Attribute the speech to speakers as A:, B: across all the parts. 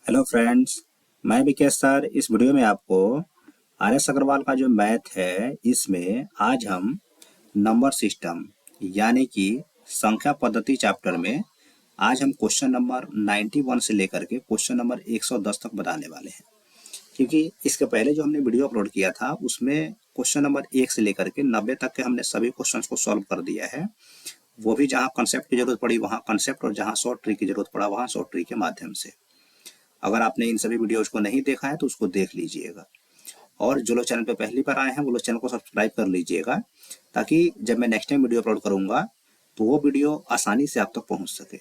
A: Hello friends, मैं Vikesh sir. इस video में आपको आर एस अग्रवाल का जो मैथ है, इसमें आज हम नंबर सिस्टम यानी कि संख्या पद्धति चैप्टर में आज हम क्वेश्चन नंबर 91 से लेकर के क्वेश्चन नंबर 110 तक बताने वाले हैं। क्योंकि इसके पहले जो हमने वीडियो अपलोड किया था उसमें क्वेश्चन नंबर 1 से लेकर के 90 तक के हमने सभी क्वेश्चंस को सॉल्व कर दिया है। वो भी जहाँ कंसेप्ट की जरूरत पड़ी वहाँ कंसेप्ट, और जहाँ शॉर्ट ट्रिक की जरूरत पड़ा वहाँ शॉर्ट ट्रिक के माध्यम से। अगर आपने इन सभी वीडियोज को नहीं देखा है तो उसको देख लीजिएगा, और जो लोग चैनल पे पहली बार आए हैं वो लोग चैनल को सब्सक्राइब कर लीजिएगा, ताकि जब मैं नेक्स्ट टाइम वीडियो अपलोड करूंगा तो वो वीडियो आसानी से आप तक पहुंच सके।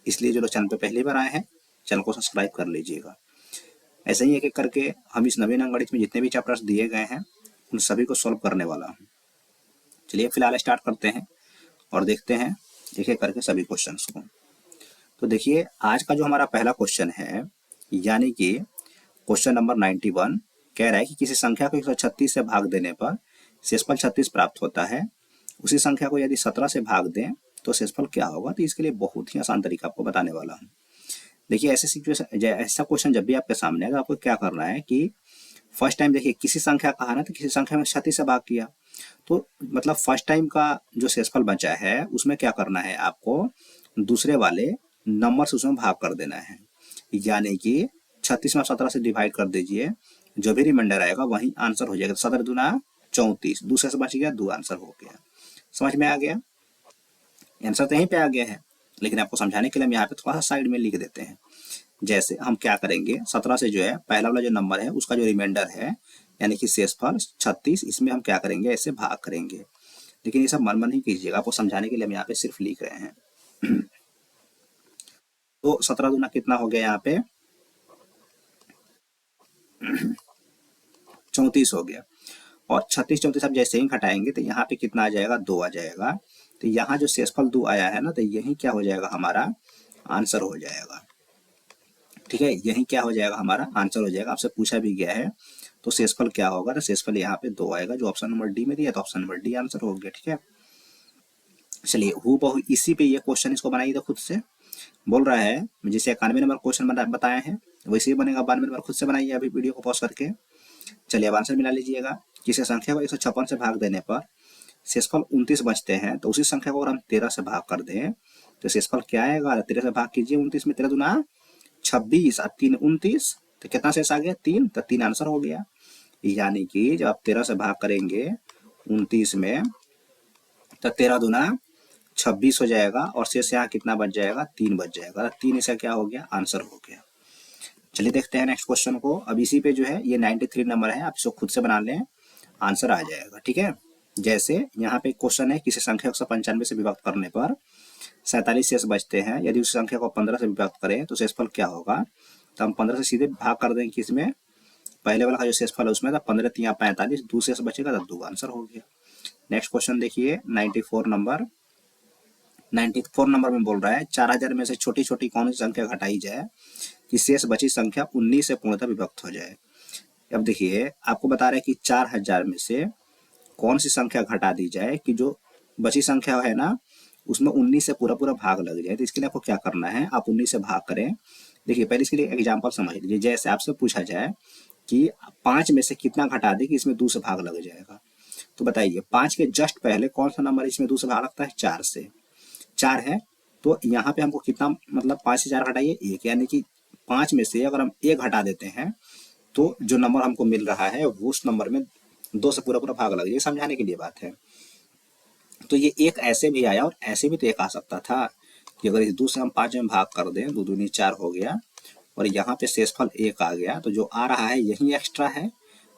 A: इसलिए जो लोग चैनल पे पहली बार आए हैं चैनल को सब्सक्राइब कर लीजिएगा। ऐसे ही एक एक करके हम इस नवीन अंक गणित में जितने भी चैप्टर्स दिए गए हैं उन सभी को सॉल्व करने वाला हूँ। चलिए फिलहाल स्टार्ट करते हैं और देखते हैं एक एक करके सभी क्वेश्चन को। तो देखिए, आज का जो हमारा पहला क्वेश्चन है यानी कि क्वेश्चन नंबर 91 कह रहा है कि किसी संख्या को 136 से भाग देने पर शेषफल 36 प्राप्त होता है। उसी संख्या को यदि 17 से भाग दें तो शेषफल क्या होगा। तो इसके लिए बहुत ही आसान तरीका आपको बताने वाला हूँ। देखिए, ऐसे सिचुएशन, ऐसा क्वेश्चन जब भी आपके सामने आएगा आपको क्या करना है कि फर्स्ट टाइम देखिए किसी संख्या का है ना, तो किसी संख्या में 36 से भाग किया तो मतलब फर्स्ट टाइम का जो शेषफल बचा है उसमें क्या करना है, आपको दूसरे वाले नंबर से उसमें भाग कर देना है। यानी कि 36 में 17 से डिवाइड कर दीजिए, जो भी रिमाइंडर आएगा वही आंसर हो जाएगा। 17 दूना 34, दूसरे से बच गया 2, आंसर हो गया। समझ में आ गया? आंसर तो यहीं पे आ गया है, लेकिन आपको समझाने के लिए हम यहाँ पे थोड़ा सा साइड में लिख देते हैं। जैसे हम क्या करेंगे, 17 से जो है पहला वाला जो नंबर है उसका जो रिमाइंडर है यानी कि शेषफल 36, इसमें हम क्या करेंगे, ऐसे भाग करेंगे। लेकिन ये सब मन मन ही कीजिएगा, आपको समझाने के लिए हम यहाँ पे सिर्फ लिख रहे हैं। तो 17 दूना कितना हो गया, यहाँ पे 34 हो गया। और 36 34 आप जैसे ही घटाएंगे तो यहाँ पे कितना आ जाएगा, 2 आ जाएगा। तो यहाँ जो शेषफल 2 आया है ना, तो यही क्या हो जाएगा, हमारा आंसर हो जाएगा। ठीक है, यही क्या हो जाएगा, हमारा आंसर हो जाएगा। आपसे पूछा भी गया है तो शेषफल क्या होगा, तो शेषफल यहाँ पे 2 आएगा, जो ऑप्शन नंबर डी में दिया, तो ऑप्शन नंबर डी आंसर हो गया। ठीक है, चलिए हूबहू इसी पे ये क्वेश्चन इसको बनाइए। तो खुद से बोल रहा है, जैसे 91 नंबर क्वेश्चन बताया है वैसे ही बनेगा। 92 नंबर खुद से बनाइए अभी वीडियो को पॉज करके। चलिए अब आंसर मिला लीजिएगा। किसी संख्या को 156 से भाग देने पर शेषफल 29 बचते हैं, तो उसी संख्या को अगर हम 13 से भाग कर दें तो शेषफल क्या आएगा। 13 से भाग कीजिए, 29 में 13 दूना 26 और 3 29, तो कितना शेष आ गया, 3। तो 3 आंसर हो गया। यानी कि जब आप 13 से भाग करेंगे 29 में, तो 13 दूना 26 हो जाएगा, और शेष यहाँ कितना बच जाएगा, 3 बच जाएगा। 3 इसका क्या हो गया, आंसर हो गया। चलिए देखते हैं नेक्स्ट क्वेश्चन को। अब इसी पे जो है ये 93 नंबर है, आप इसको खुद से बना लें, आंसर आ जाएगा। ठीक है, जैसे यहाँ पे क्वेश्चन है, किसी संख्या को 195 से विभक्त करने पर 47 शेष बचते हैं, यदि उस संख्या को 15 से विभक्त करें तो शेषफल क्या होगा। तो हम 15 से सीधे भाग कर देंगे किसमें, पहले वाला का जो शेषफल है उसमें, था 15 3 45, दूसरे से बचेगा तो 2, आंसर हो गया। नेक्स्ट क्वेश्चन देखिए 94 नंबर। 94 नंबर में बोल रहा है 4000 में से छोटी छोटी कौन सी संख्या घटाई जाए कि शेष बची संख्या 19 से पूर्णतः विभक्त हो जाए। अब देखिए आपको बता रहा है कि 4000 में से कौन सी संख्या घटा दी जाए कि जो बची संख्या है ना उसमें 19 से पूरा पूरा भाग लग जाए। तो इसके लिए आपको क्या करना है, आप 19 से भाग करें। देखिए पहले इसके लिए एग्जाम्पल समझ लीजिए। जैसे आपसे पूछा जाए कि 5 में से कितना घटा दे कि इसमें 2 से भाग लग जाएगा, तो बताइए 5 के जस्ट पहले कौन सा नंबर इसमें 2 से भाग लगता है, 4 से। 4 है तो यहाँ पे हमको कितना, मतलब 5 से 4 घटाइए 1, यानी कि 5 में से अगर हम 1 घटा देते हैं तो जो नंबर हमको मिल रहा है वो उस नंबर में 2 से पूरा पूरा भाग लग जाए। समझाने के लिए बात है। तो ये एक ऐसे भी आया और ऐसे भी तो एक आ सकता था कि अगर इस 2 से हम 5 में भाग कर दें, 2 दूनी 4 हो गया, और यहाँ पे शेषफल 1 आ गया, तो जो आ रहा है यही एक्स्ट्रा है,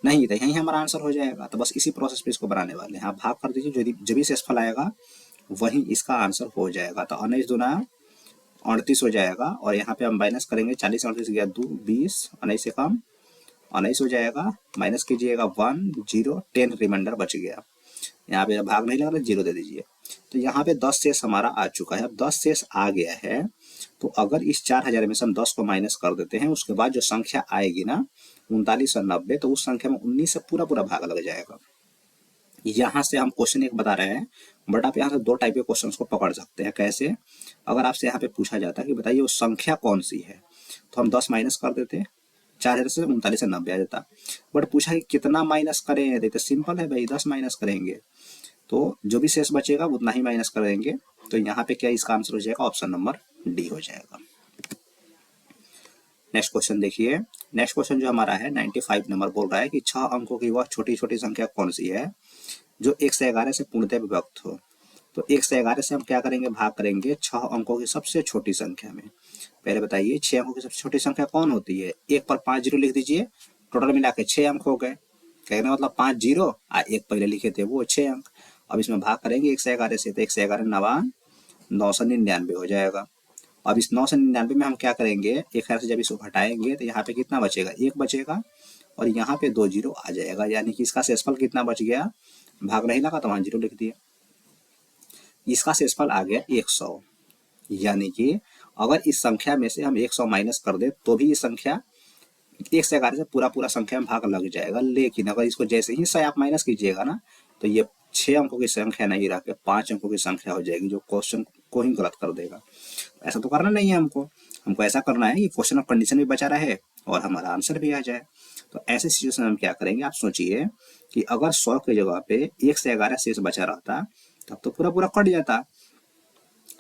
A: नहीं तो यही हमारा आंसर हो जाएगा। तो बस इसी प्रोसेस पे इसको बनाने वाले हैं। आप भाग कर दीजिए, जो भी शेषफल आएगा वही इसका आंसर हो जाएगा। तो 19 दूना 38 हो जाएगा, और यहाँ पे हम माइनस करेंगे, 40 38 गया 2 20, 19 से कम 19 हो जाएगा, माइनस कीजिएगा 1 0 10 रिमाइंडर बच गया। यहाँ पे भाग नहीं लग रहा, 0 दे दीजिए। तो यहाँ पे 10 शेष हमारा आ चुका है। अब 10 शेष आ गया है, तो अगर इस 4000 में से हम 10 को माइनस कर देते हैं, उसके बाद जो संख्या आएगी ना 39 और 90, तो उस संख्या में 19 से पूरा पूरा भाग लग जाएगा। यहाँ से हम क्वेश्चन एक बता रहे हैं, बट आप यहाँ से 2 टाइप के क्वेश्चन को पकड़ सकते हैं। कैसे, अगर आपसे यहाँ पे पूछा जाता है कि बताइए वो संख्या कौन सी है, तो हम 10 माइनस कर देते, 4000 से 39 से 90 आ जाता। बट पूछा कि कितना माइनस करें, तो सिंपल है भाई, 10 माइनस करेंगे तो जो भी शेष बचेगा उतना ही माइनस करेंगे। तो यहाँ पे क्या इसका आंसर हो जाएगा, ऑप्शन नंबर डी हो जाएगा। नेक्स्ट क्वेश्चन देखिए, नेक्स्ट क्वेश्चन जो हमारा है 95 नंबर बोल रहा है कि 6 अंकों की वह छोटी छोटी संख्या कौन सी है जो 1 से 11 से पूर्णतः विभक्त हो। तो 1 से 11 से हम क्या करेंगे, भाग करेंगे 6 अंकों की सबसे छोटी संख्या में। पहले बताइए 6 अंकों की सबसे छोटी संख्या कौन होती है, 1 पर 5 जीरो लिख दीजिए, टोटल मिला के 6 अंक हो गए। कहने मतलब 5 जीरो और 1 पहले लिखे थे वो 6 अंक। अब इसमें भाग करेंगे 1 से 11 से, तो 1 से 11 नवान 999 हो जाएगा। अब इस 999 में हम क्या करेंगे, 1000 से जब इसको घटाएंगे तो यहाँ पे कितना बचेगा, 1 बचेगा और यहाँ पे 2 जीरो आ जाएगा, यानी कि इसका शेषफल कितना बच गया, भाग नहीं लगा तो वहां जीरो लिख दिया। इसका शेषफल आ गया 100, यानी कि अगर इस संख्या में से हम 100 माइनस कर दे तो भी ये संख्या 1 से 11 से पूरा पूरा संख्या में भाग लग जाएगा। लेकिन अगर इसको जैसे ही 100 आप माइनस कीजिएगा ना, तो ये 6 अंकों की संख्या नहीं रह के 5 अंकों की संख्या हो जाएगी, जो क्वेश्चन को ही गलत कर देगा। ऐसा तो करना नहीं है हमको ऐसा करना है कि क्वेश्चन ऑफ कंडीशन भी बचा रहे और हमारा आंसर भी आ जाए। तो ऐसे सिचुएशन में हम क्या करेंगे, आप सोचिए कि अगर 100 की जगह पे 1 से 11 शेष बचा रहता तब तो पूरा पूरा कट जाता।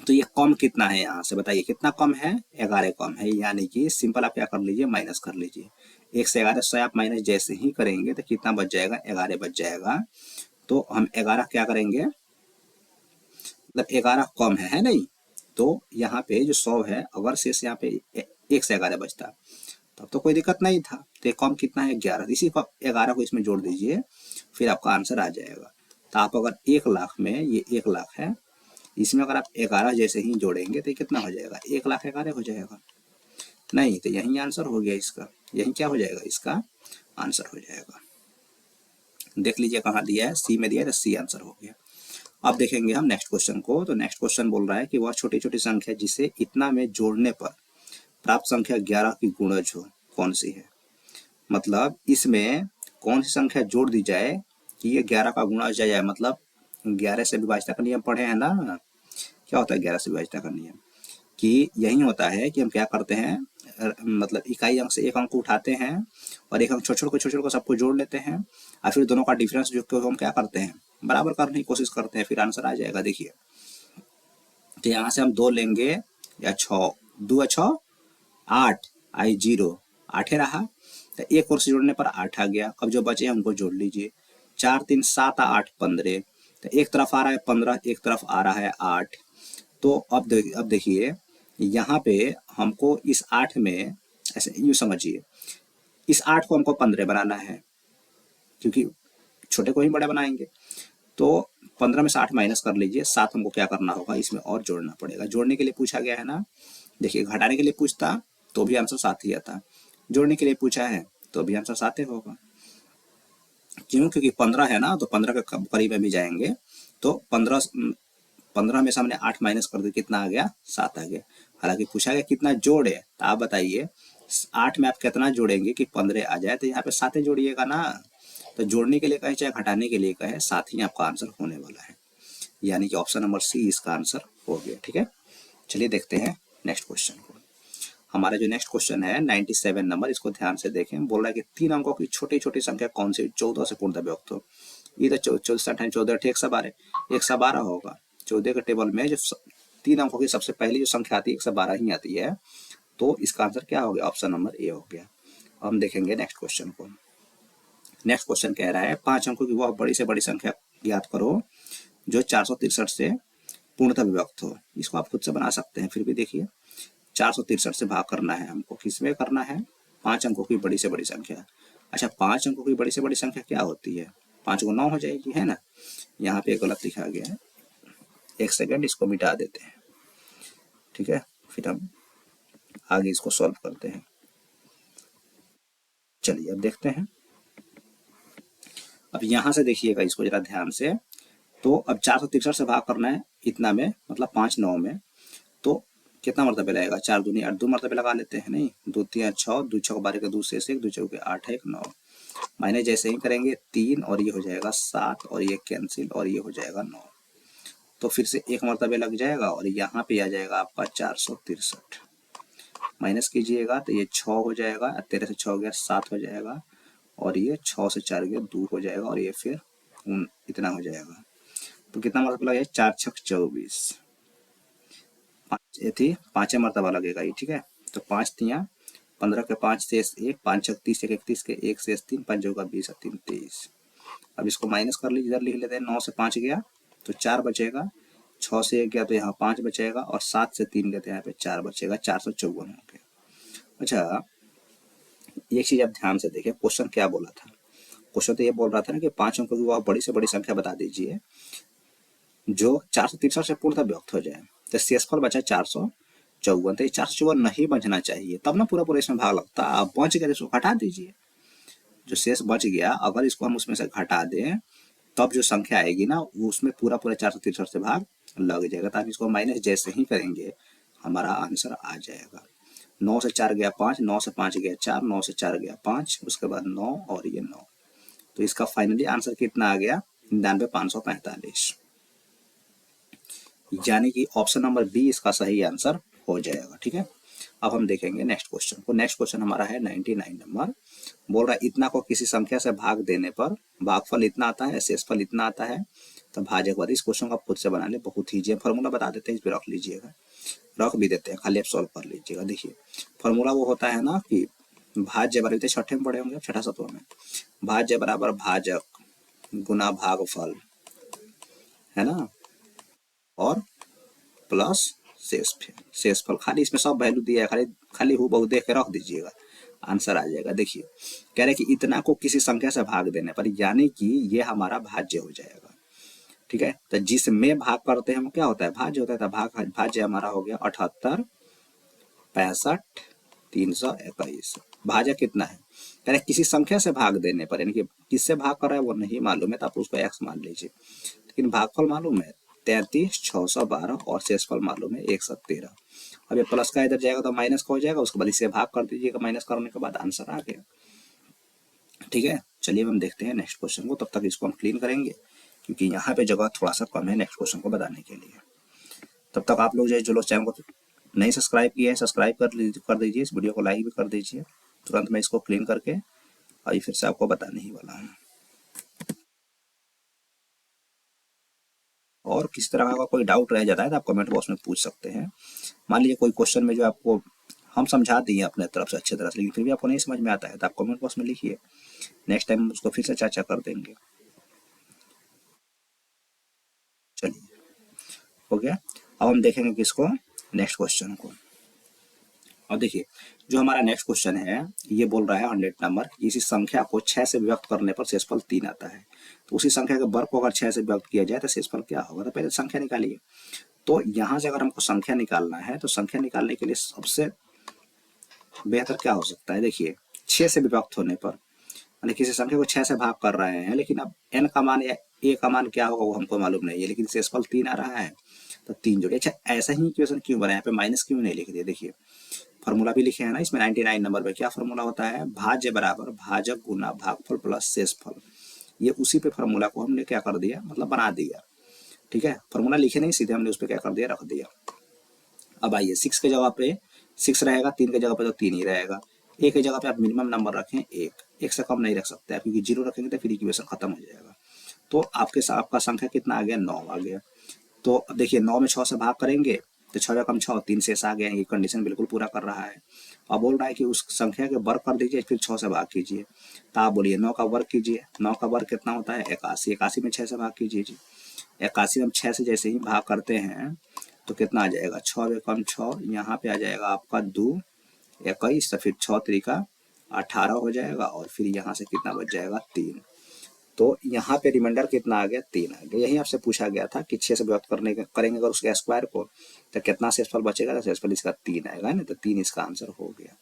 A: तो ये कम कितना है, यहाँ से बताइए कितना कम है, 11 कम है, यानी कि सिंपल आप क्या कर लीजिए, माइनस कर लीजिए। 1 से 11 100 आप माइनस जैसे ही करेंगे तो कितना बच जाएगा, 11 बच जाएगा। तो हम 11 क्या करेंगे, मतलब 11 कम है नहीं, तो यहाँ पे जो 100 है अगर शेष यहाँ पे 1 से 11 बचता तब तो कोई दिक्कत नहीं था। तो कम कितना है, 11, इसी को 11 को इसमें जोड़ दीजिए, फिर आपका आंसर आ जाएगा। तो आप अगर 1 लाख में, ये 1 लाख है, इसमें अगर आप 11 जैसे ही जोड़ेंगे तो कितना हो जाएगा, 1 लाख 11 हो जाएगा। नहीं तो यही आंसर हो गया इसका, यही क्या हो जाएगा, इसका आंसर हो जाएगा। देख लीजिए कहाँ दिया है, सी में दिया है, तो सी आंसर हो गया। अब देखेंगे हम नेक्स्ट क्वेश्चन को। तो नेक्स्ट क्वेश्चन बोल रहा है कि वह छोटी छोटी संख्या जिसे इतना में जोड़ने पर प्राप्त संख्या 11 की गुणज हो कौन सी है। मतलब इसमें कौन सी संख्या जोड़ दी जाए कि ये 11 का गुणज आ जाए। मतलब 11 से विभाज्यता का नियम पढ़े हैं ना, क्या होता है 11 से विभाज्यता का नियम, कि यही होता है कि हम क्या करते हैं, मतलब इकाई अंक से एक अंक उठाते हैं और एक अंक छोटे छोटे को सबको जोड़ लेते हैं और फिर दोनों का डिफरेंस जो हम क्या करते हैं, बराबर करने की कोशिश करते हैं, फिर आंसर आ जाएगा। देखिए तो यहाँ से हम 2 लेंगे या 6, 2 6 8 आई 0, 8 रहा, तो एक और से जोड़ने पर 8 आ गया। अब जो बचे हमको जोड़ लीजिए, 4 3 7 8 15, तो एक तरफ आ रहा है 15, एक तरफ आ रहा है 8। तो अब देखिए यहाँ पे हमको इस 8 में, ऐसे यूँ समझिए, इस 8 को हमको 15 बनाना है क्योंकि छोटे को ही बड़ा बनाएंगे। तो 15 में से 8 माइनस कर लीजिए, 7 हमको क्या करना होगा, इसमें और जोड़ना पड़ेगा। जोड़ने के लिए पूछा गया है ना, देखिए घटाने के लिए पूछता तो भी आंसर 7 ही आता, जोड़ने के लिए पूछा है तो भी आंसर 7 होगा। क्यों, क्योंकि 15 है ना, तो 15 के करीब में भी जाएंगे, तो 15 में से हमने 8 माइनस कर दिया, कितना आ गया, 7 आ गया। हालांकि पूछा गया कितना जोड़े, तो आप बताइए 8 में आप कितना जोड़ेंगे कि 15 आ जाए, तो यहाँ पे 7 जोड़िएगा ना। तो जोड़ने के लिए कहे चाहे घटाने के लिए कहे, 7 ही आपका आंसर होने वाला है, यानी कि ऑप्शन नंबर सी इसका आंसर हो गया। ठीक है, चलिए देखते हैं नेक्स्ट क्वेश्चन को। हमारा जो नेक्स्ट क्वेश्चन है 97 नंबर, इसको ध्यान से देखें। बोल रहा है कि 3 अंकों की छोटी छोटी संख्या कौन सी 14 से पूर्णतः विभक्त हो। ये तो 14 14 112, 112 होगा। 14 के टेबल में जो 3 अंकों की सबसे पहली जो संख्या आती है 112 ही आती है, तो इसका आंसर क्या हो गया, ऑप्शन नंबर ए हो गया। हम देखेंगे नेक्स्ट क्वेश्चन को। नेक्स्ट क्वेश्चन कह रहा है 5 अंकों की वह बड़ी से बड़ी संख्या ज्ञात करो जो 463 से पूर्णतः विभक्त हो। इसको आप खुद से बना सकते हैं, फिर भी देखिए 463 से भाग करना है हमको, किसमें करना है, 5 अंकों की बड़ी से बड़ी संख्या। अच्छा 5 अंकों की बड़ी से बड़ी संख्या क्या होती है, 5 को 9 हो जाएगी, है ना। यहाँ पे गलत लिखा गया है, एक सेकेंड इसको मिटा देते हैं। ठीक है, फिर हम आगे इसको सॉल्व करते हैं। चलिए अब देखते हैं। अब यहाँ से देखिएगा इसको जरा ध्यान से। तो अब 463 से भाग करना है इतना में, मतलब 5 9 में, तो कितना मरतबे लगेगा, 4 दूनी 8, 2 मरतबे लगा लेते हैं, नहीं 2 3 6, 2 6 12 का 2 से 1, 2 6 8 1 9, माइनस जैसे ही करेंगे 3 और ये हो जाएगा 7 और ये कैंसिल और ये हो जाएगा 9, तो फिर से 1 मरतबे लग जाएगा और यहाँ पे आ जाएगा आपका 463। माइनस कीजिएगा तो ये 6 हो जाएगा, 13 से 6 गया 7 हो जाएगा, और ये 6 से 4 गया 2 हो जाएगा, और ये फिर इतना हो जाएगा। तो कितना मरतबा लगेगा? 4 छक 24, 5 ये थी 5 मरतबा लगेगा ये, ठीक है। तो 5 तियाँ 15 के 5 शेष 1, 5 छक 30, 31 के 1 शेष 3, 5 चौका 20 और 3 23। अब इसको माइनस कर लीजिए, इधर लिख लेते हैं। 9 से 5 गया तो 4 बचेगा, 6 से 1 गया तो यहाँ 5 बचेगा, और 7 से 3 गया तो यहाँ पे 4 बचेगा, 454 हो गया। अच्छा, एक चीज आप ध्यान से देखें, क्वेश्चन क्या बोला था। क्वेश्चन तो ये बोल रहा था ना कि 5 अंकों की आप बड़ी से बड़ी संख्या बता दीजिए जो 463 से पूर्णतः व्यक्त हो जाए। तो शेषफल बचा 454, तो ये 454 नहीं बचना चाहिए, तब ना पूरा पूरा इसमें भाग लगता। आप बच गया इसको हटा दीजिए, जो शेष बच गया अगर इसको हम उसमें से घटा दें तब जो संख्या आएगी ना वो उसमें पूरा पूरा 463 से भाग लग जाएगा। तो आप इसको माइनस जैसे ही करेंगे हमारा आंसर आ जाएगा। 9 से 4 गया 5, 9 से 5 गया 4, 9 से 4 गया 5, उसके बाद 9 और ये 9। तो इसका फाइनली आंसर कितना आ गया? 99,545, यानी कि ऑप्शन नंबर बी इसका सही आंसर हो जाएगा। ठीक है, अब हम देखेंगे नेक्स्ट क्वेश्चन को। नेक्स्ट क्वेश्चन हमारा है 99 नंबर। बोल रहा है इतना को किसी संख्या से भाग देने पर भागफल इतना आता है, शेषफल इतना आता है, तो भाजक बाद। इस क्वेश्चन को आप खुद से बना ले, बहुत ईजी है। फॉर्मूला बता देते हैं, इस पर रख लीजिएगा, रख भी देते हैं, खाली आप सॉल्व कर लीजिएगा। देखिए फॉर्मूला वो होता है ना कि भाज्य बराबर, छठे में पढ़े होंगे, छठा सत्वा में, भाज्य बराबर भाजक गुना भागफल, है ना, और प्लस शेषफल। खाली इसमें सब वैल्यू दिया है, खाली खाली हु बहु देख के रख दीजिएगा, आंसर आ जाएगा। देखिए कह रहे कि इतना को किसी संख्या से भाग देने पर, यानी कि ये हमारा भाज्य हो जाएगा। ठीक है, तो जिसमें भाग करते हैं वो क्या होता है? भाज्य होता है। तो भाज्य हमारा हो गया 78, 65, 321। भाज्य कितना है? कह रहे किसी संख्या से भाग देने पर, यानी कि किससे भाग कर रहा है वो नहीं मालूम है, तो आप उसको x मान लीजिए। लेकिन भागफल मालूम है 33, 612, और शेषफल मालूम है 113। अब ये प्लस का इधर जाएगा तो माइनस का हो जाएगा, उसके बाद इसे भाग कर दीजिएगा, माइनस करने के बाद आंसर आ गया। ठीक है, चलिए हम देखते हैं नेक्स्ट क्वेश्चन को। तब तक इसको हम क्लीन करेंगे क्योंकि यहाँ पे जगह थोड़ा सा कम है नेक्स्ट क्वेश्चन को बताने के लिए। तब तक आप लोग जो लोग चैनल को नहीं सब्सक्राइब किए हैं सब्सक्राइब कर दीजिए, इस वीडियो को लाइक भी कर दीजिए। तुरंत मैं इसको क्लीन करके अभी फिर से आपको बताने ही वाला हूँ। और किसी तरह का कोई डाउट रह जाता है तो आप कमेंट बॉक्स में पूछ सकते हैं। मान लीजिए कोई क्वेश्चन में जो आपको हम समझा दिए अपने तरफ से अच्छी तरह से, लेकिन फिर भी आपको नहीं समझ में आता है तो आप कमेंट बॉक्स में लिखिए, नेक्स्ट टाइम उसको फिर से चर्चा कर देंगे। चलिए हो गया, अब हम देखेंगे किसको, नेक्स्ट क्वेश्चन को। और देखिए जो हमारा नेक्स्ट क्वेश्चन है ये बोल रहा है 100 नंबर, किसी संख्या को 6 से व्यक्त करने पर शेषफल 3 आता है। तो उसी संख्या के वर्ग को अगर 6 से व्यक्त किया जाए तो शेषफल क्या होगा? तो पहले संख्या निकालिए। तो यहाँ से अगर हमको संख्या निकालना है तो संख्या निकालने के लिए सबसे बेहतर क्या हो सकता है? देखिए 6 से विभक्त होने पर, यानी किसी संख्या को 6 से भाग कर रहे हैं, लेकिन अब n का मान या a का मान क्या होगा वो हमको मालूम नहीं है, लेकिन शेषफल 3 आ रहा है तो 3 जोड़िए। अच्छा ऐसा ही इक्वेशन क्यों बना? यहाँ पे माइनस क्यों नहीं लिख दिया? देखिए फॉर्मूला भी लिखे हैं ना इसमें 99 नंबर पे। क्या फॉर्मूला होता है? भाज्य बराबर भाजक गुना भागफल प्लस शेषफल। ये उसी पे फॉर्मूला को हमने क्या कर दिया, मतलब बना दिया। ठीक है, फॉर्मूला लिखे नहीं, सीधे हमने उस पर क्या कर दिया, रख दिया। अब आइए 6 के जगह पे 6 रहेगा, 3 के जगह पे तो 3 ही रहेगा। एक की जगह पे आप मिनिमम नंबर रखें 1, 1 से कम नहीं रख सकते आप, क्योंकि 0 रखेंगे तो फिर इक्वेशन खत्म हो जाएगा। तो आपका संख्या कितना आ गया? 9 आ गया। तो देखिए 9 में 6 से भाग करेंगे तो 6 कम 6, 3 शेष आ गया। ये कंडीशन बिल्कुल पूरा कर रहा है। अब बोल रहा है कि उस संख्या के वर्ग कर दीजिए, फिर 6 से भाग कीजिए। तो आप बोलिए 9 का वर्ग कीजिए। 9 का वर्ग कितना होता है? 81। 81 में 6 से भाग कीजिए जी। 81 में हम 6 से जैसे ही भाग करते हैं तो कितना आ जाएगा? 6 कम 6, यहाँ पे आ जाएगा आपका 2 21, तो फिर 6 त्रिका 18 हो जाएगा, और फिर यहाँ से कितना बच जाएगा? 3। तो यहाँ पे रिमाइंडर कितना आ गया? 3 आ गया। यही आपसे पूछा गया था कि 6 से व्यक्त करेंगे अगर उसके स्क्वायर को तो कितना शेषफल बचेगा? तो शेषफल इसका 3 आएगा ना, तो 3 इसका आंसर हो गया।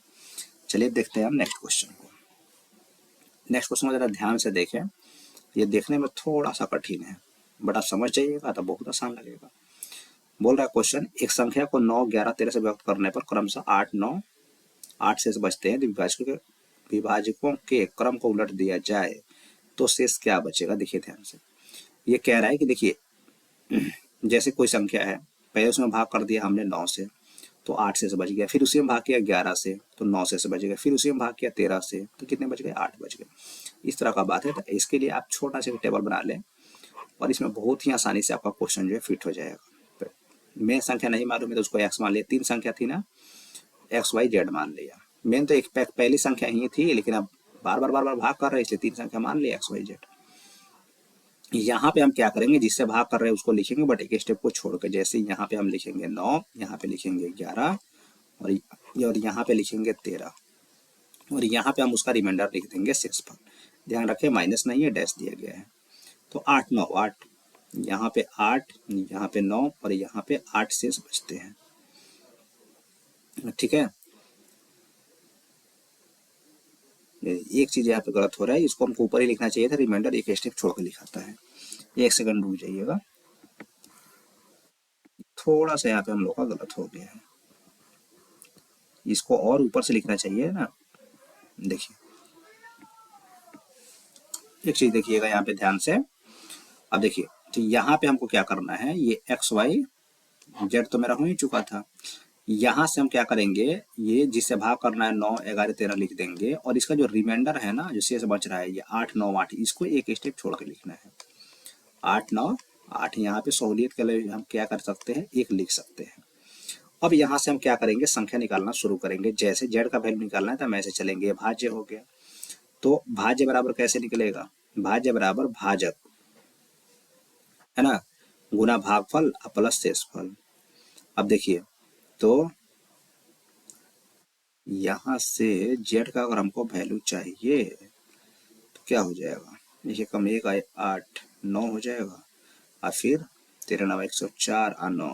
A: चलिए देखते हैं हम नेक्स्ट क्वेश्चन को। नेक्स्ट क्वेश्चन को जरा ध्यान से देखें, ये देखने में थोड़ा सा कठिन है बट आप समझ जाइएगा तो बहुत आसान लगेगा। बोल रहा है क्वेश्चन, एक संख्या को 9, 11, 13 से व्यक्त करने पर क्रमशः 8, 9, 8 शेष बचते हैं। विभाजकों के क्रम को उलट दिया जाए तो शेष क्या बचेगा? देखिए ध्यान से, ये कह रहा है कि देखिए जैसे कोई संख्या है, पहले उसमें भाग कर दिया हमने 9 से, तो 8 से बच गया, फिर उसी में भाग किया 11 से तो 9 से बच गया, फिर उसी में भाग किया 13 से तो कितने बच गए, 8 बच गए। इस तरह का बात है। तो इसके लिए आप छोटा सा टेबल बना लें और इसमें बहुत ही आसानी से आपका क्वेश्चन जो है फिट हो जाएगा। मेन संख्या नहीं मालूम है तो उसको एक्स मान लिया, 3 संख्या थी ना, एक्स वाई जेड मान लिया। मेन तो एक पहली संख्या ही थी, लेकिन अब बार बार भाग कर रहे इसलिए 3 संख्या मान लिया एक्स वाई जेड। यहाँ पे हम क्या करेंगे, जिससे भाग कर रहे हैं उसको लिखेंगे, बट एक स्टेप को छोड़कर। जैसे यहाँ पे हम लिखेंगे 9, यहाँ पे लिखेंगे 11 और यहाँ पे लिखेंगे 13 और यहाँ पे हम उसका रिमाइंडर लिख देंगे शेषफल। ध्यान रखें माइनस नहीं है, डैश दिया गया है। तो 8 9 8, यहाँ पे 8, यहाँ पे 9 और यहाँ पे 8 शेष बचते हैं। ठीक है, एक चीज यहाँ पे गलत हो रहा है, इसको हमको ऊपर ही लिखना चाहिए था, रिमाइंडर एक स्टेप छोड़ के लिखाता है। 1 सेकंड रुक जाइएगा, थोड़ा सा यहाँ पे हम लोग का गलत हो गया है, इसको और ऊपर से लिखना चाहिए ना। देखिए एक चीज देखिएगा यहाँ पे ध्यान से। अब देखिए तो यहाँ पे हमको क्या करना है, ये एक्स वाई जेड तो मेरा हो ही चुका था। यहाँ से हम क्या करेंगे, ये जिससे भाग करना है 9 11 13 लिख देंगे और इसका जो रिमाइंडर है ना, जो शेष बच रहा है ये 8 9 8, इसको एक स्टेप छोड़ के लिखना है। 8 9 8, यहाँ पे सहूलियत के लिए हम क्या कर सकते हैं, एक लिख सकते हैं। अब यहाँ से हम क्या करेंगे, संख्या निकालना शुरू करेंगे। जैसे जेड का वैल्यू निकालना है तो हम ऐसे चलेंगे, भाज्य हो गया। तो भाज्य बराबर कैसे निकलेगा, भाज्य बराबर भाजक है ना, गुना भागफल प्लस शेषफल। अब देखिए तो यहाँ से जेड का अगर हमको वैल्यू चाहिए तो क्या हो जाएगा, देखिए कम 1 8 9 हो जाएगा और फिर 13 9 104 और 9,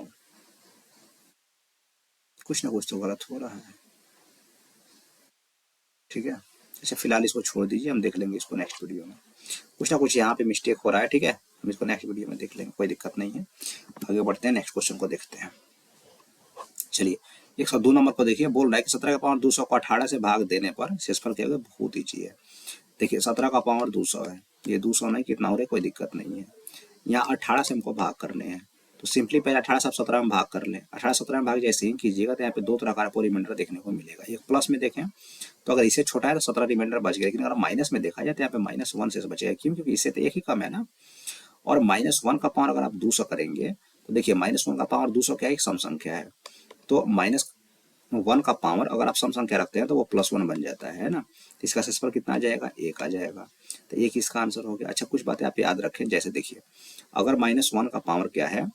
A: कुछ ना कुछ तो गलत हो रहा है। ठीक है, अच्छा फिलहाल इसको छोड़ दीजिए, हम देख लेंगे इसको नेक्स्ट वीडियो में। कुछ ना कुछ यहाँ पे मिस्टेक हो रहा है, ठीक है, हम इसको नेक्स्ट वीडियो में देख लेंगे, कोई दिक्कत नहीं है। आगे बढ़ते हैं, नेक्स्ट क्वेश्चन को देखते हैं। चलिए 102 नंबर को देखिए, बोल रहा है कि 17 का पावर 200 को 18 से भाग देने पर शेषफल क्या होगा, बहुत ईजी है। देखिए 17 का पावर 200 है, ये 200 नहीं कितना हो रहा है, कोई दिक्कत नहीं है। यहाँ 18 से हमको भाग करने हैं तो सिंपली पहले 18 से आप 17 में भाग कर लें। 18 17 में भाग जैसे ही कीजिएगा तो यहाँ पे 2 तरह का आपको रिमाइंडर देखने को मिलेगा। एक प्लस में देखें तो अगर इससे छोटा है तो 17 रिमाइंडर बच गया, लेकिन अगर माइनस में देखा जाए तो यहाँ पे -1 से बचेगा। क्यों, क्योंकि इससे तो एक ही कम है ना। और -1 का पावर अगर आप 200 करेंगे तो देखिए -1 का पावर 200 क्या है, एक सम संख्या है। तो -1 का पावर अगर आप सम संख्या रखते हैं तो वो +1 बन जाता है ना। तो इसका शेषफल कितना आ जाएगा, 1 आ जाएगा। तो एक इसका आंसर हो गया। अच्छा कुछ बातें आप याद रखें, जैसे देखिए अगर -1 का पावर क्या है,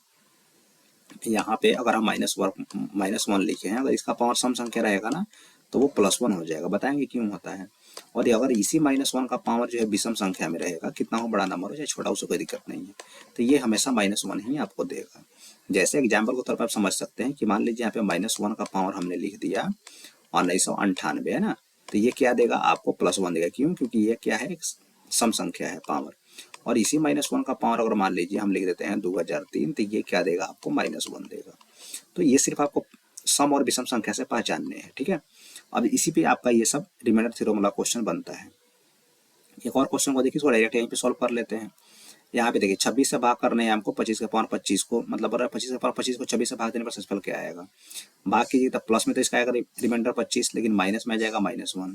A: यहाँ पे अगर हम -1 लिखे हैं, अगर इसका पावर सम संख्या रहेगा ना तो वो +1 हो जाएगा। बताएंगे क्यों होता है। और अगर इसी -1 का पावर जो है विषम संख्या में रहेगा, कितना हो, बड़ा नंबर हो चाहे छोटा, उससे कोई दिक्कत नहीं है, तो ये हमेशा -1 ही आपको देगा। जैसे एग्जाम्पल के तौर पर आप समझ सकते हैं कि मान लीजिए यहाँ पे -1 का पावर हमने लिख दिया 1998 है ना, तो ये क्या देगा आपको, +1 देगा। क्यों, क्योंकि ये क्या है, सम संख्या है पावर। और इसी -1 का पावर अगर मान लीजिए हम लिख देते हैं 2003, तो ये क्या देगा आपको, -1 देगा। तो ये सिर्फ आपको सम और विषम संख्या से पहचानने हैं। ठीक है, अब इसी पे आपका ये सब रिमाइंडर थ्योरम वाला क्वेश्चन बनता है। एक और क्वेश्चन को देखिए, इसको डायरेक्ट यहीं पे सॉल्व कर लेते हैं। यहाँ पे देखिए 26 से भाग करने हैं हमको, 25 के पावर 25 को, मतलब 25 के पावर 25 को 26 से भाग देने पर शेषफल क्या आएगा। भाग कीजिए तो प्लस में तो इसका आएगा रिमाइंडर 25, लेकिन माइनस में आ जाएगा -1।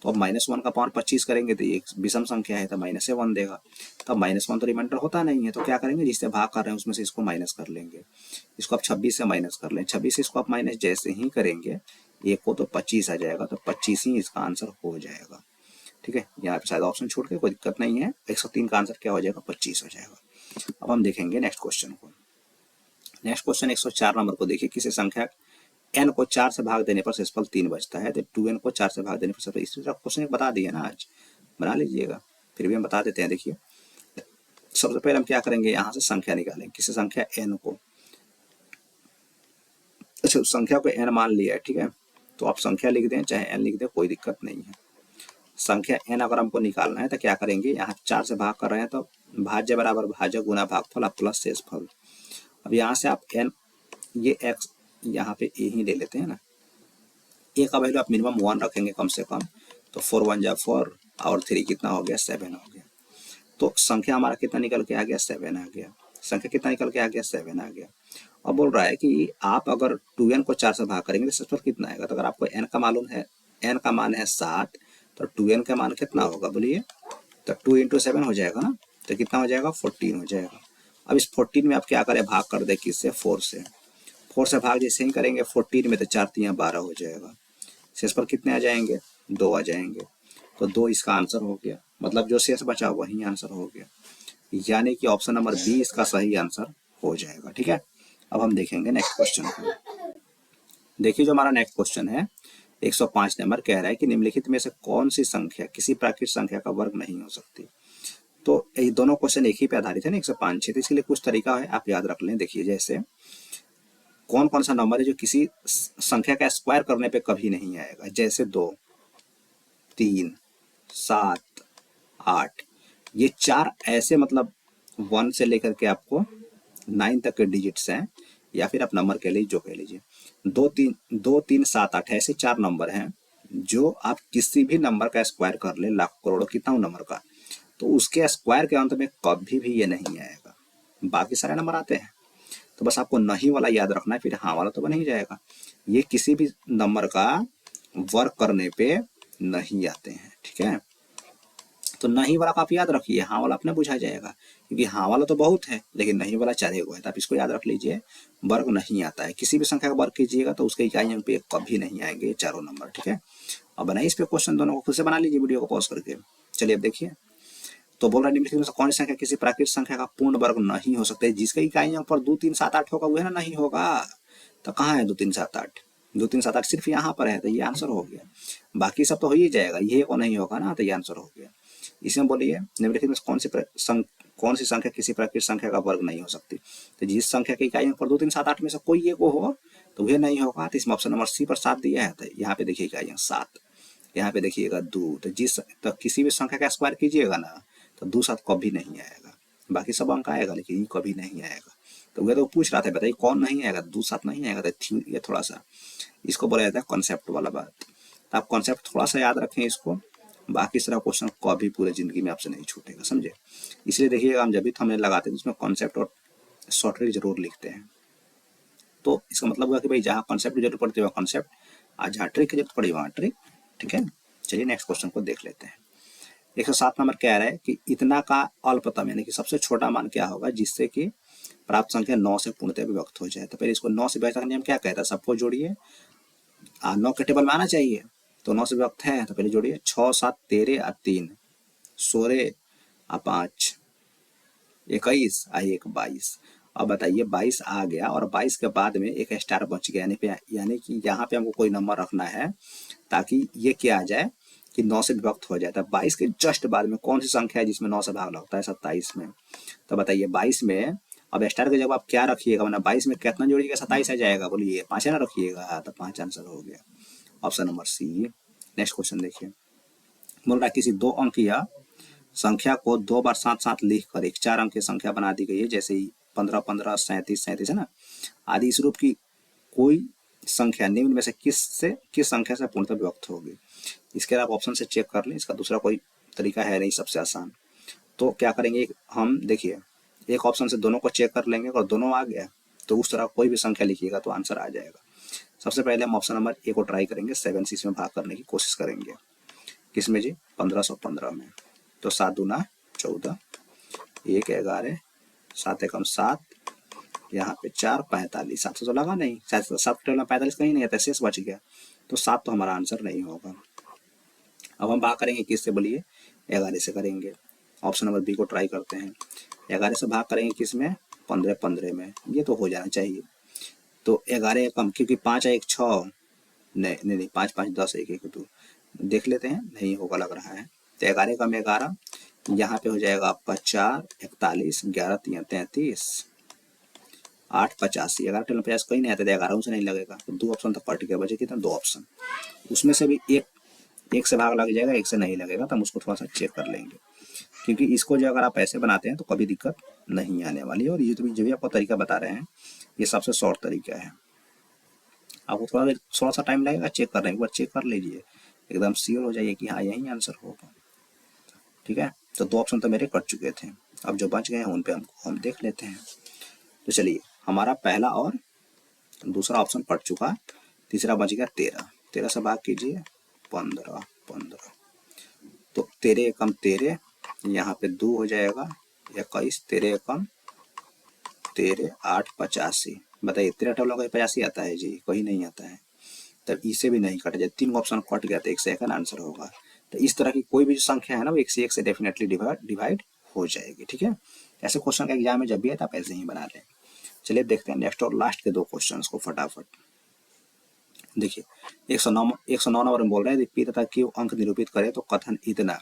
A: तो अब -1 का पावर 25 करेंगे तो ये विषम संख्या है तो -1 देगा। तब -1 तो रिमाइंडर होता नहीं है, तो क्या करेंगे, जिससे भाग कर रहे हैं उसमें से इसको माइनस कर लेंगे। इसको आप 26 से माइनस कर लें, 26 से इसको आप माइनस जैसे ही करेंगे एक को तो 25 आ जाएगा, तो 25 ही इसका आंसर हो जाएगा। ठीक है, यहाँ पे शायद ऑप्शन छूट गए, कोई दिक्कत नहीं है। 103 का आंसर क्या हो जाएगा, 25 हो जाएगा। अब हम देखेंगे नेक्स्ट क्वेश्चन को। नेक्स्ट क्वेश्चन 104 नंबर को देखिए, किसी संख्या n को 4 से भाग देने पर शेषफल 3 बचता है, तो 2n को 4 से भाग देने पर शेषफल, इस तरह क्वेश्चन बता दिए ना, आज बना लीजिएगा, फिर भी हम बता देते हैं। देखिए सबसे पहले हम क्या करेंगे, यहाँ से संख्या निकालेंगे, किसी संख्या n को, अच्छा संख्या को n मान लिया है, ठीक है, तो आप संख्या लिख दें चाहे n लिख दें, कोई दिक्कत नहीं है। संख्या n अगर हमको निकालना है तो क्या करेंगे, यहाँ 4 से भाग कर रहे हैं तो भाज्य बराबर भाजक गुना भागफल प्लस शेषफल। अब यहाँ से आप n, ये x यहाँ पे a ही ले लेते हैं ना, a का वैल्यू आप मिनिमम 1 रखेंगे कम से कम, तो 4 1 जा 4 और 3 कितना हो गया, 7 हो गया। तो संख्या हमारा कितना निकल के आ गया, 7 आ गया। संख्या कितना निकल के आ गया, 7 आ गया। अब बोल रहा है कि आप अगर 2n को 4 से भाग करेंगे तो शेषफल कितना आएगा। तो अगर आपको n का मालूम है, n का मान है 7, तो 2n का मान कितना होगा बोलिए। तो 2 × 7 हो जाएगा ना, तो कितना हो जाएगा 14 हो जाएगा। अब इस 14 में आप क्या करें, भाग कर दे किससे, 4 से। 4 से भाग जैसे ही करेंगे 14 में, तो 4 × 3 = 12 हो जाएगा। शेषफल कितने आ जाएंगे, 2 आ जाएंगे। तो 2 इसका आंसर हो गया, मतलब जो शेष बचा वही आंसर हो गया, यानी कि ऑप्शन नंबर बी इसका सही आंसर हो जाएगा। ठीक है, अब हम देखेंगे नेक्स्ट क्वेश्चन को। देखिए जो हमारा नेक्स्ट क्वेश्चन है 105 नंबर, कह रहा है कि निम्नलिखित में से कौन सी संख्या किसी प्राकृत संख्या का वर्ग नहीं हो सकती। तो ये दोनों क्वेश्चन एक ही पे आधारित है ना, 105 6। तो इसके लिए कुछ तरीका है, आप याद रख लें। देखिए जैसे कौन कौन सा नंबर है जो किसी संख्या का स्क्वायर करने पे कभी नहीं आएगा, जैसे 2, 3, 7, 8, ये 4 ऐसे मतलब 1 से लेकर के आपको 9 तक के डिजिट्स हैं, या फिर आप नंबर कह लीजिए जो कह लीजिए। 2 3 7 8 ऐसे 4 नंबर हैं जो आप किसी भी नंबर का स्क्वायर कर ले, लाख करोड़ों कितना नंबर का, तो उसके स्क्वायर के अंत में कभी भी ये नहीं आएगा। बाकी सारे नंबर आते हैं, तो बस आपको नहीं वाला याद रखना है, फिर हाँ वाला तो बन ही जाएगा। ये किसी भी नंबर का वर्क करने पे नहीं आते हैं। ठीक है, तो नहीं वाला आप याद रखिए, हाँ वाला अपने बुझा जाएगा, क्योंकि हाँ वाला तो बहुत है लेकिन नहीं वाला 4 है, तो आप इसको याद रख लीजिए। वर्ग नहीं आता है, किसी भी संख्या का वर्ग कीजिएगा तो उसके इकाई अंक पे कभी नहीं आएंगे ये चारों नंबर। ठीक है, अब बनाइए इस पे क्वेश्चन, दोनों को खुद से बना लीजिए वीडियो को पॉज करके। चलिए अब देखिए, तो बोल रहा है निम्नलिखित में से कौन सी संख्या किसी प्राकृत संख्या का पूर्ण वर्ग नहीं हो सकते, जिसका इकाई अंक पर 2 3 7 8 होगा, वह ना नहीं होगा। तो कहाँ है 2 3 7 8, 2 3 7 8 सिर्फ यहाँ पर है, तो ये आंसर हो गया। बाकी सब तो हो ही जाएगा, ये को नहीं होगा ना, तो ये आंसर हो गया। इसमें बोलिए निम्नलिखित में कौन सी संख्या किसी प्राकृत संख्या का वर्ग नहीं हो सकती। तो जिस संख्या की इकाई अंक पर 2 3 7 8 में से कोई एक हो तो वह नहीं होगा। तो इसमें ऑप्शन नंबर सी पर 7 दिया है, तो यहाँ पे देखिए इकाई अंक 7, यहाँ पे देखिएगा 2, तो किसी भी संख्या का स्क्वायर कीजिएगा ना तो 2 7 कभी नहीं आएगा। बाकी सब अंक आएगा लेकिन ये कभी नहीं आएगा। तो वह तो पूछ रहा था, बताइए कौन नहीं आएगा, 2 7 नहीं आएगा। तो ये थोड़ा सा इसको बोला जाता है कॉन्सेप्ट वाला बात। तो आप कॉन्सेप्ट थोड़ा सा याद रखें इसको, बाकी सारा क्वेश्चन कभी पूरे जिंदगी में आपसे नहीं छूटेगा, समझे। इसलिए देखिएगा हम जब भी थंबनेल लगाते हैं उसमें कॉन्सेप्ट और शॉर्ट ट्रिक जरूर लिखते हैं। तो इसका मतलब हुआ कि भाई जहाँ कॉन्सेप्ट की जरूरत पड़ती है वहाँ कॉन्सेप्ट, आज जहाँ ट्रिक की जरूरत पड़ी वहाँ ट्रिक। ठीक है, चलिए नेक्स्ट क्वेश्चन को देख लेते हैं। 107 नंबर कह रहा है कि इतना का अल्पतम यानी कि सबसे छोटा मान क्या होगा जिससे कि प्राप्त संख्या 9 से पूर्णतः विभक्त हो जाए। तो पहले इसको 9 से विभक्त करने हम क्या कहता है, सबको जोड़िए, 9 के टेबल में आना चाहिए। तो 9 से विभक्त है तो पहले जोड़िए, 6 7 13 और 3 16 और 5 21 और 1 22। अब बताइए 22 आ गया और 22 के बाद में एक स्टार बच गया, यानी कि यहाँ पे हमको कोई नंबर रखना है ताकि ये क्या आ जाए कि 9 से विभक्त हो जाए। 22 के जस्ट बाद में कौन सी संख्या है जिसमें 9 से भाग लगता है, 27 में। तो बताइए 22 में अब स्टार के जब आप क्या रखिएगा, मतलब 22 में कितना जोड़िएगा, 27 आ जाएगा, बोलिए 5 है ना रखिएगा, तो 5 आंसर हो गया, option number C. Next question देखिए, बोल रहा है किसी 2 अंकीय संख्या को 2 बार 7 7 लिख कर एक 4 अंक की संख्या बना दी गई है, जैसे 15 15 37 37 है ना आदि। इस रूप की कोई संख्या निम्न में से किस संख्या से पूर्णतः विभक्त होगी। इसके आप ऑप्शन से चेक कर लें, इसका दूसरा कोई तरीका है नहीं, सबसे आसान। तो क्या करेंगे हम, देखिए एक ऑप्शन से दोनों को चेक कर लेंगे, और दोनों आ गया तो उस तरह कोई भी संख्या लिखिएगा तो आंसर आ जाएगा। सबसे पहले हम ऑप्शन नंबर ए को ट्राई करेंगे, 7 से इसमें भाग करने की कोशिश करेंगे। किसमें जी, 1515 में। तो 7 दूना 14, 1 11, 7 एकम 7, यहाँ पे 4 45, 7 तो लगा नहीं, 7 45 कहीं नहीं आता, शेष बच गया, तो 7 तो हमारा आंसर नहीं होगा। अब हम भाग करेंगे किससे बोलिए, 11 से करेंगे। ऑप्शन नंबर बी को ट्राई करते हैं, 11 से भाग करेंगे किस में, 15 15 में, ये तो हो जाना चाहिए। तो 11 कम, क्योंकि 5 1 6, नहीं 5 5 10 1 1 2, देख लेते हैं, नहीं होगा लग रहा है। तो 11 कम 11, यहाँ पे हो जाएगा आपका 4 41, 11 3 33, 8 85, 11 टेन 50 कहीं नहीं आता, 11 से नहीं लगेगा, तो 2 ऑप्शन तो कट गया, बचे कितना 2 ऑप्शन, उसमें से भी एक से भाग लग जाएगा, एक से नहीं लगेगा, तो हम उसको थोड़ा सा चेक कर लेंगे, क्योंकि इसको जो अगर आप ऐसे बनाते हैं तो कभी दिक्कत नहीं आने वाली है। और ये जो भी आपको तरीका बता रहे हैं ये सबसे शॉर्ट तरीका है। आपको थोड़ा सा टाइम लगेगा चेक करने, एक बार चेक कर लीजिए, एकदम श्योर हो जाइए कि हाँ यही आंसर होगा। ठीक है, तो 2 ऑप्शन तो मेरे कट चुके थे, अब जो बच गए हैं उन पे हम देख लेते हैं। तो चलिए हमारा पहला और दूसरा ऑप्शन पड़ चुका, तीसरा बच गया 13। 13 से भाग कीजिए 15, 15 तो 13 एकम 13, यहाँ पे 2 हो जाएगा 21, 13 एकम 13, 8 85। बताइए 13 टोलों का 85 आता है जी? कोई नहीं आता है। तब इसे भी नहीं कटा जाए, 3 ऑप्शन कट गया तो 1 से 1 का आंसर होगा। तो इस तरह की कोई भी जो संख्या है ना वो 1 से 1 से डेफिनेटली डिवाइड हो जाएगी। ठीक है, ऐसे क्वेश्चन का एग्जाम में जब भी है तो आप ऐसे ही बना लें। चलिए देखते हैं नेक्स्ट और लास्ट के 2 क्वेश्चन को फटाफट। देखिए 109 नंबर में बोल रहे हैं पी तथा क्यू अंक निरूपित करें तो कथन इतना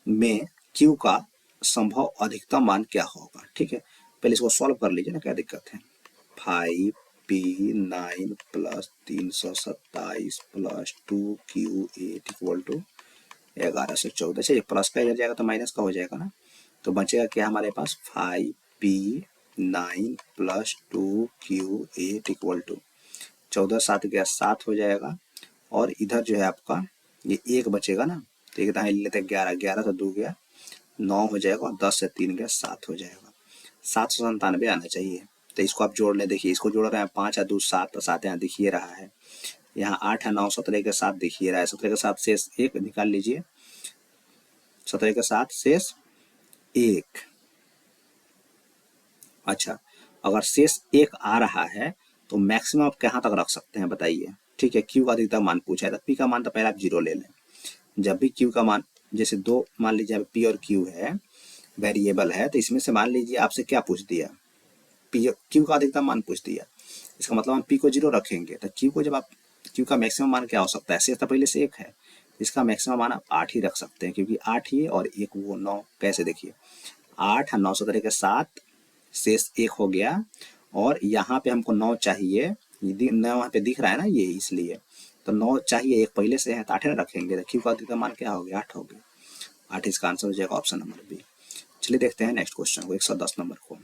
A: में क्यू का संभव अधिकतम मान क्या होगा। ठीक है, पहले इसको सॉल्व कर लीजिए ना, क्या दिक्कत है। 5p9 plus 327 plus 2q8 equal to 11 से 14। चलिए प्लस का इधर जाएगा तो माइनस का हो जाएगा ना, तो बचेगा क्या हमारे पास 5p9 plus 2q8 equal to 14 7 गया 7 हो जाएगा, और इधर जो है आपका ये 1 बचेगा ना, तो एक दाएं लेते 11, 11 से 2 गया 9 हो जाएगा, और 10 से 3 गया 7 हो जाएगा। 797 आना चाहिए। तो इसको आप जोड़ लें, देखिए इसको जोड़ रहे हैं 5 और 2 7, 7 यहाँ दिखिए रहा है, यहाँ 8 है 9, 17 के 7 दिखिए रहा है, 17 के 7 शेष 1 निकाल लीजिए, 17 के 7 शेष 1। अच्छा, अगर शेष 1 आ रहा है तो मैक्सिमम आप कहाँ तक रख सकते हैं बताइए। ठीक है, क्यू का अधिकतम मान पूछा है तो पी का मान तो पहले आप 0 ले लें। जब भी क्यू का मान, जैसे 2 मान लीजिए पी और क्यू है, वेरिएबल है, तो इसमें से मान लीजिए आपसे क्या पूछ दिया, पी क्यू का अधिकतम मान पूछ दिया, इसका मतलब हम पी को 0 रखेंगे। तो क्यू को जब आप, क्यू का मैक्सिमम मान क्या हो सकता है, शेष तो पहले से 1 है, इसका मैक्सिमम मान आप 8 ही रख सकते हैं, क्योंकि 8 ही और 1 वो 9। कैसे देखिए 8 और 9 17 के 7 शेष 1 हो गया, और यहाँ पे हमको 9 चाहिए, 9 वहाँ पे दिख रहा है ना ये, इसलिए तो 9 चाहिए, 1 पहले से है तो 8 रखेंगे, तो क्यू का अधिकतम मान क्या हो गया 8 हो गया। 8 इसका आंसर हो जाएगा ऑप्शन नंबर बी। चलिए देखते हैं नेक्स्ट क्वेश्चन को, 110 नंबर को,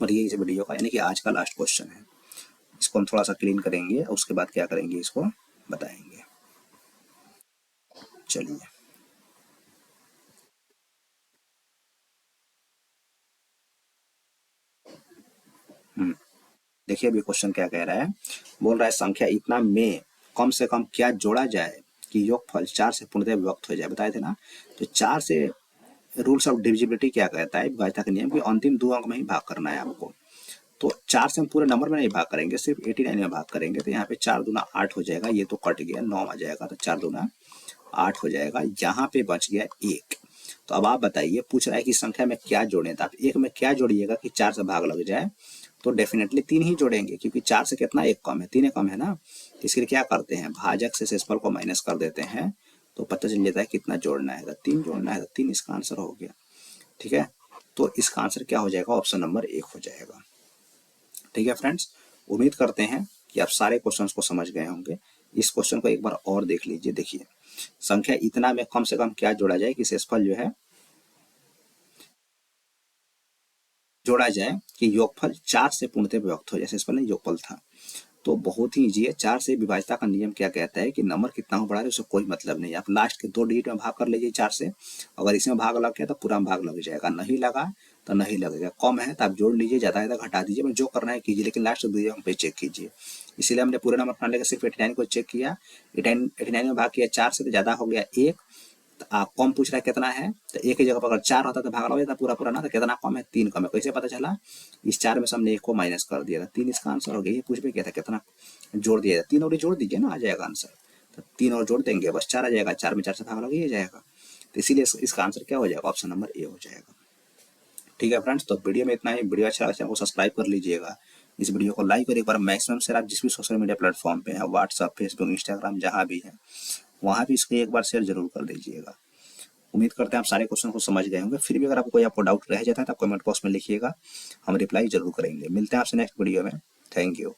A: और ये इस वीडियो का यानी कि आज का लास्ट क्वेश्चन है। इसको हम थोड़ा सा क्लीन करेंगे, उसके बाद क्या करेंगे इसको बताएंगे। चलिए देखिए अभी क्वेश्चन क्या कह रहा है, बोल रहा है संख्या इतना में कम से कम क्या जोड़ा जाए कि योगफल 4 से पूर्णतः विभक्त हो जाए। बताए थे ना, तो 4 से रूल्स ऑफ डिविजिबिलिटी क्या कहता है, विभाज्यता का नियम, कि अंतिम 2 अंक में ही भाग करना है आपको। तो 4 से हम पूरे नंबर में नहीं भाग करेंगे, सिर्फ 89 में भाग करेंगे। तो यहाँ पे 4 दूना 8 हो जाएगा, ये तो कट गया 9 आ जाएगा, तो 4 दूना 8 हो जाएगा, यहाँ पे बच गया 1। तो अब आप बताइए, पूछ रहा है कि संख्या में क्या जोड़ें, तो आप 1 में क्या जोड़िएगा कि 4 से भाग लग जाए, तो डेफिनेटली 3 ही जोड़ेंगे, क्योंकि 4 से कितना 1 कम है, 3 कम है ना। इसके लिए क्या करते हैं, भाजक से शेषफल को माइनस कर देते हैं, तो पता चल जाता है कितना जोड़ना है, 3 जोड़ना है, तो 3 इसका आंसर हो गया। ठीक है, तो इसका आंसर क्या हो जाएगा, ऑप्शन नंबर 1 हो जाएगा। ठीक है फ्रेंड्स, उम्मीद करते हैं कि आप सारे क्वेश्चंस को समझ गए होंगे। इस क्वेश्चन को एक बार और देख लीजिए। देखिए संख्या इतना में कम से कम क्या जोड़ा जाए कि शेषफल जो है जोड़ा जाए कि योगफल 4 से पूर्णतः विभक्त हो जाए। शेषफल नहीं, योगफल था। तो बहुत ही इजी है। 4 से विभाज्यता का नियम क्या कहता है कि नंबर कितना हो बड़ा है उससे कोई मतलब नहीं, आप लास्ट के 2 डिजिट में भाग कर लीजिए 4 से। अगर इसमें भाग लग गया तो पूरा में भाग लग जाएगा, नहीं लगा तो नहीं लगेगा। कम है तो आप जोड़ लीजिए, ज्यादा है तो घटा दीजिए, मैं जो करना है कीजिए, लेकिन लास्ट 2 अंक पे चेक कीजिए। इसीलिए हमने पूरे नंबर बनाने के सिर्फ 89 को चेक किया, 89 में भाग किया 4 से तो ज्यादा हो गया 1। तो आप कम पूछ रहा है कितना है, तो 1 की जगह पर अगर 4 होता तो भाग लग जाता पूरा पूरा ना, तो कितना कम है 3 कम है। कैसे पता चला, इस 4 में से हमने 1 को माइनस कर दिया था, 3 इसका आंसर हो गया। ये पूछ भी किया था कितना जोड़ दिया, 3 और जोड़ दीजिए ना, आ जाएगा आंसर। तो 3 और जोड़ देंगे बस 4 आ जाएगा, 4 में 4 से भाग लग ही जाएगा। तो इसीलिए इसका आंसर क्या हो जाएगा, ऑप्शन नंबर ए हो जाएगा। ठीक है फ्रेंड्स, तो वीडियो में इतना ही। वीडियो अच्छा लगा चैनल को सब्सक्राइब कर लीजिएगा, इस वीडियो को लाइक और एक बार मैक्सिमम शेयर आप जिस भी सोशल मीडिया प्लेटफॉर्म पे है, व्हाट्सअप फेसबुक इंस्टाग्राम जहाँ भी है वहाँ भी इसको एक बार शेयर जरूर कर दीजिएगा। उम्मीद करते हैं आप सारे क्वेश्चन को समझ गए होंगे। फिर भी अगर आपको कोई डाउट रह जाता है तो कमेंट बॉक्स में लिखिएगा, हम रिप्लाई जरूर करेंगे। मिलते हैं आपसे नेक्स्ट वीडियो में। Thank you.